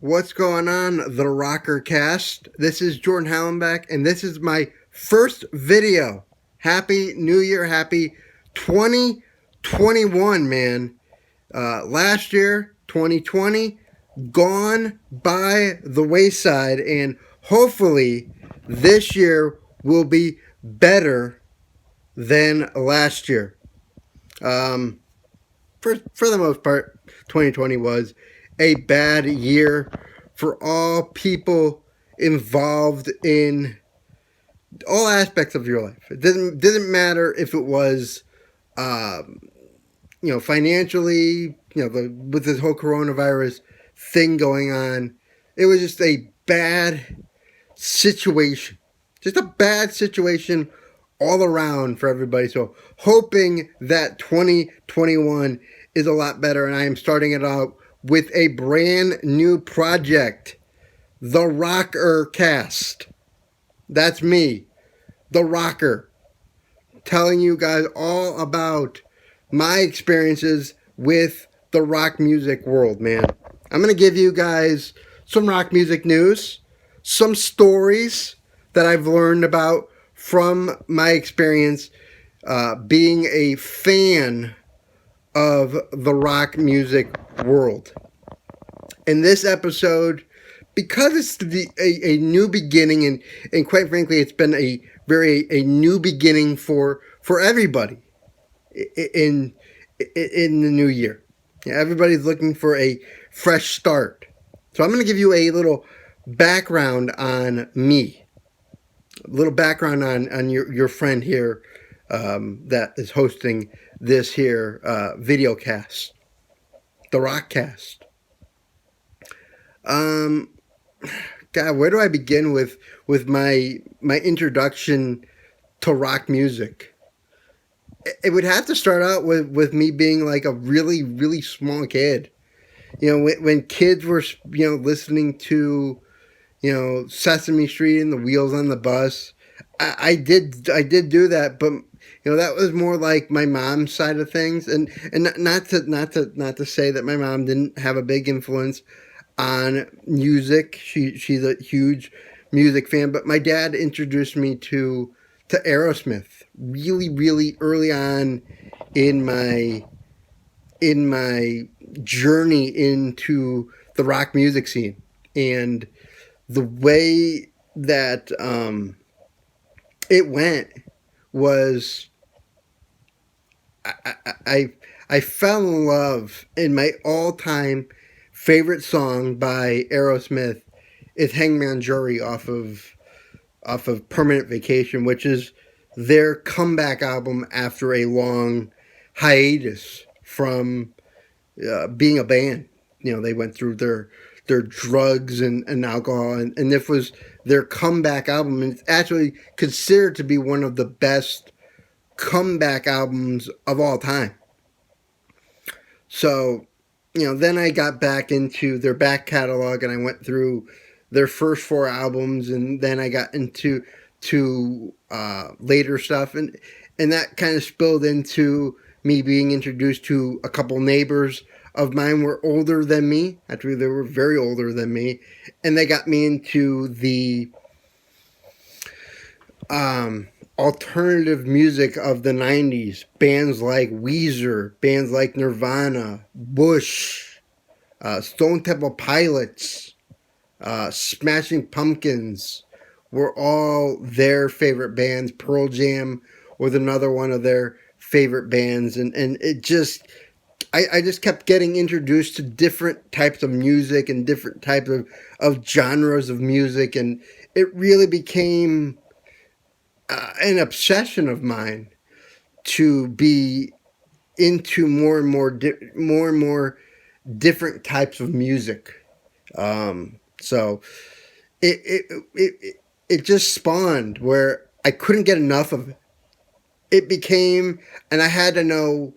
What's going on, the Rocker Cast? This is Jordan Hallenbeck, and this is my first video. Happy New Year, happy 2021, man. Last year, 2020, gone by the wayside, and hopefully this year will be better than last year. Um, for the most part, 2020 was a bad year for all people involved in all aspects of your life. It didn't matter if it was, um, financially, with this whole coronavirus thing going on. It was just a bad situation, just a bad situation all around for everybody. So hoping that 2021 is a lot better, and I am starting it out with a brand new project, the Rocker Cast. That's me, the Rocker, telling you guys all about my experiences with the rock music world, man. I'm going to give you guys some rock music news, some stories that I've learned about from my experience being a fan of the rock music world. In this episode, because it's a new beginning, and quite frankly, it's been a new beginning for everybody in the new year. Yeah, everybody's looking for a fresh start. So I'm going to give you a little background on me, a little background on your friend here that is hosting this here video cast, the Rockcast. God, where do I begin with my introduction to rock music? It would have to start out with me being like a really, really small kid. When kids were, listening to, Sesame Street and the Wheels on the Bus. I did do that, but that was more like my mom's side of things, and not to say that my mom didn't have a big influence on music. She's a huge music fan, but my dad introduced me to Aerosmith really, really early on in my journey into the rock music scene. And the way that it went was I fell in love. In my all-time favorite song by Aerosmith is Hangman Jury off of Permanent Vacation, which is their comeback album after a long hiatus from being a band. They went through their drugs and alcohol, and this was their comeback album, and it's actually considered to be one of the best comeback albums of all time. So, then I got back into their back catalog, and I went through their first four albums, and then I got into later stuff, and that kind of spilled into me being introduced to a couple neighbors of mine were older than me. Actually, they were very older than me, and they got me into the alternative music of the 90s. Bands like Weezer, bands like Nirvana, Bush, Stone Temple Pilots, Smashing Pumpkins were all their favorite bands. Pearl Jam was another one of their favorite bands, and it just I just kept getting introduced to different types of music and different types of genres of music, and it really became an obsession of mine to be into more and more different types of music. So it just spawned where I couldn't get enough of it. It became, and I had to know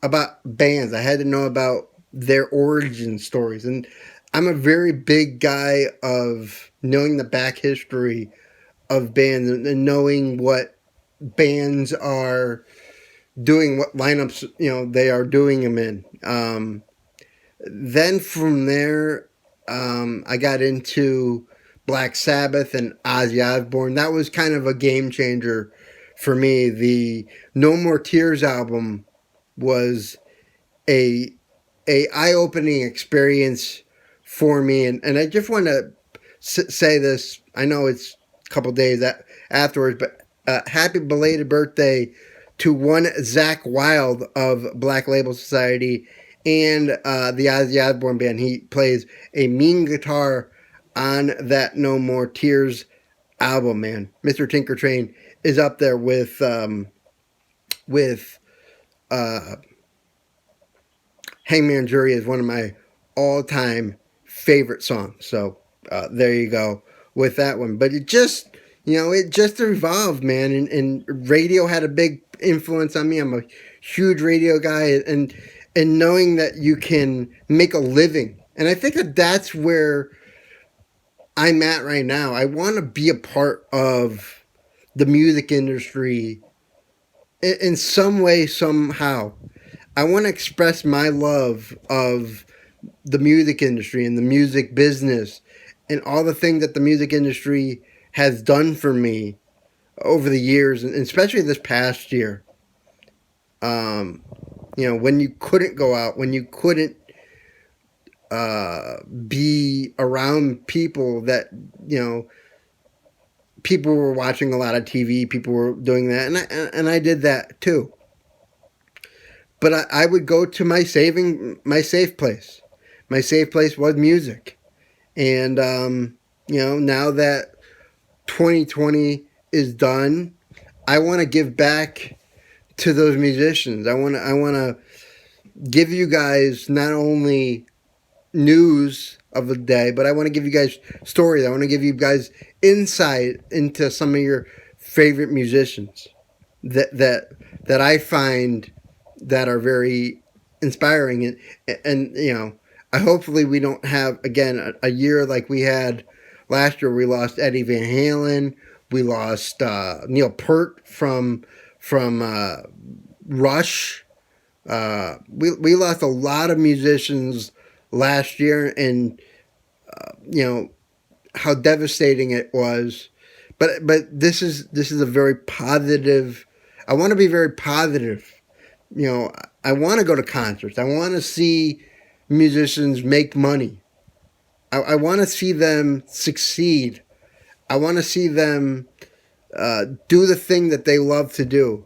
about bands. I had to know about their origin stories, and I'm a very big guy of knowing the back history of bands and knowing what bands are doing, what lineups they are doing them in. Then from there, I got into Black Sabbath and Ozzy Osbourne. That was kind of a game changer for me. The No More Tears album was a eye opening experience for me, and I just want to say this. I know it's a couple days afterwards, but happy belated birthday to one Zach Wild of Black Label Society and the Ozzy Osbourne Band. He plays a mean guitar on that No More Tears album, man. Mr. Tinker Train is up there with Hangman Jury is one of my all-time favorite songs. So there you go with that one. But it just, it just evolved, man. And radio had a big influence on me. I'm a huge radio guy, and knowing that you can make a living. And I think that's where I'm at right now. I want to be a part of the music industry in some way, somehow. I want to express my love of the music industry and the music business and all the things that the music industry has done for me over the years, and especially this past year. When you couldn't go out, when you couldn't be around people that, people were watching a lot of TV, people were doing that, and I did that too. But I would go to my safe place. My safe place was music. And, now that 2020 is done, I want to give back to those musicians. I want to give you guys not only news of the day, but I want to give you guys stories. I want to give you guys insight into some of your favorite musicians that I find that are very inspiring, and hopefully we don't have again a year like we had last year. We lost Eddie Van Halen, we lost Neil Peart from Rush. We lost a lot of musicians last year, and how devastating it was. But this is a very positive. I want to be very positive. I want to go to concerts. I want to see musicians make money. I want to see them succeed. I want to see them do the thing that they love to do,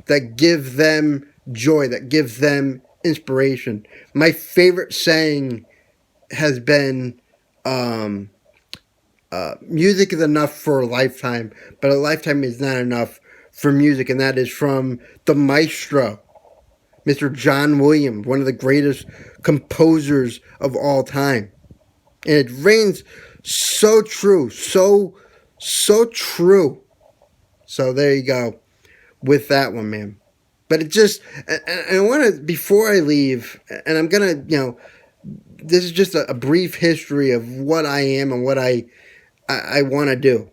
that give them joy, that gives them inspiration. My favorite saying has been, music is enough for a lifetime, but a lifetime is not enough for music, and that is from the maestro, Mr. John Williams, one of the greatest composers of all time. And it reigns so true, so true. So there you go with that one, man. But it just, and I want to, before I leave, and I'm going to, this is just a brief history of what I am and what I want to do.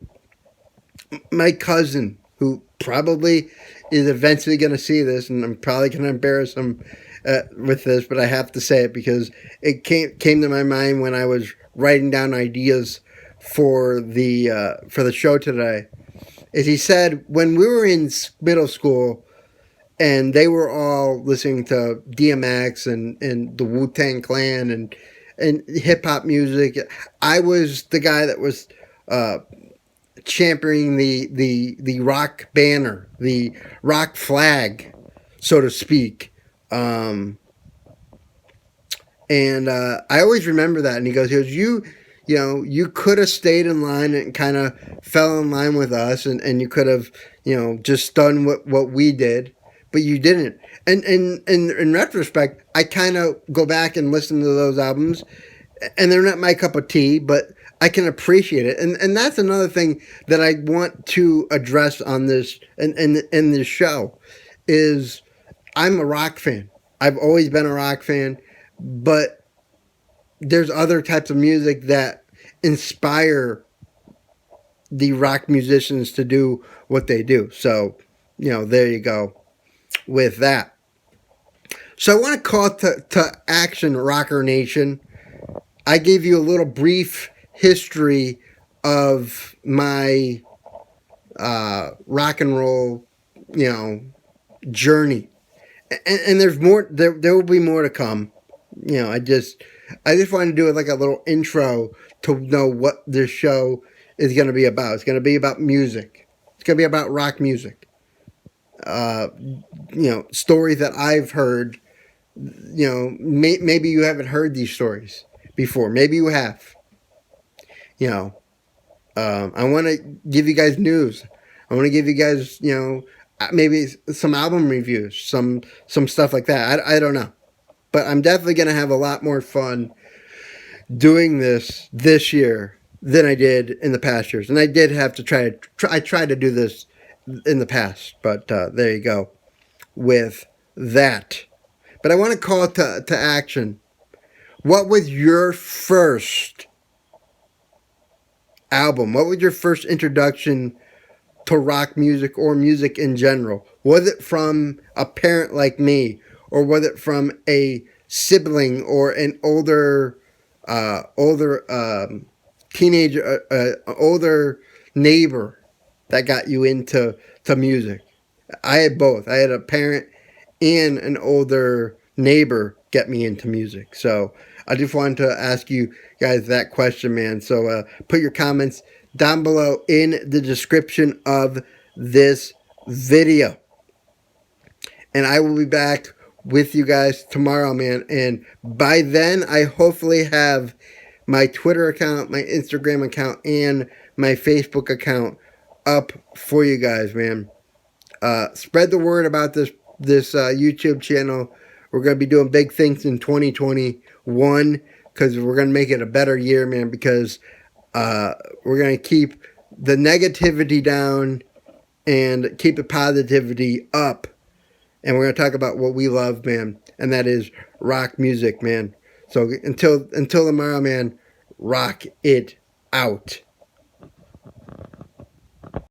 My cousin, who probably is eventually going to see this, and I'm probably going to embarrass him with this, but I have to say it because it came to my mind when I was writing down ideas for the show today. Is he said when we were in middle school and they were all listening to DMX and the Wu-Tang Clan and hip hop music, I was the guy that was championing the rock banner, the rock flag, so to speak. And I always remember that. And he goes, you could have stayed in line and kind of fell in line with us, and you could have, just done what we did, but you didn't. And in retrospect, I kind of go back and listen to those albums, and they're not my cup of tea, but I can appreciate it. And that's another thing that I want to address on this in this show is I'm a rock fan. I've always been a rock fan, but there's other types of music that inspire the rock musicians to do what they do. So, there you go with that. So I want to call to action, Rocker Nation. I gave you a little brief history of my rock and roll, journey, and there's more. There will be more to come. I just wanted to do it like a little intro to know what this show is going to be about. It's going to be about music. It's going to be about rock music. Stories that I've heard. Maybe you haven't heard these stories before. Maybe you have. I want to give you guys news. I want to give you guys, maybe some album reviews, some stuff like that. I don't know. But I'm definitely going to have a lot more fun doing this year than I did in the past years. And I did have to I tried to do this in the past, but there you go with that. But I want to call it to action. What was your first album? What was your first introduction to rock music or music in general? Was it from a parent like me, or was it from a sibling or an older teenager, older neighbor that got you into music? I had both. I had a parent and an older neighbor get me into music. So I just wanted to ask you guys that question, man. So put your comments down below in the description of this video. And I will be back with you guys tomorrow, man. And by then, I hopefully have my Twitter account, my Instagram account, and my Facebook account up for you guys, man. Spread the word about this YouTube channel. We're going to be doing big things in 2021 because we're going to make it a better year, man, because we're going to keep the negativity down and keep the positivity up. And we're going to talk about what we love, man, and that is rock music, man. So until tomorrow, man, rock it out.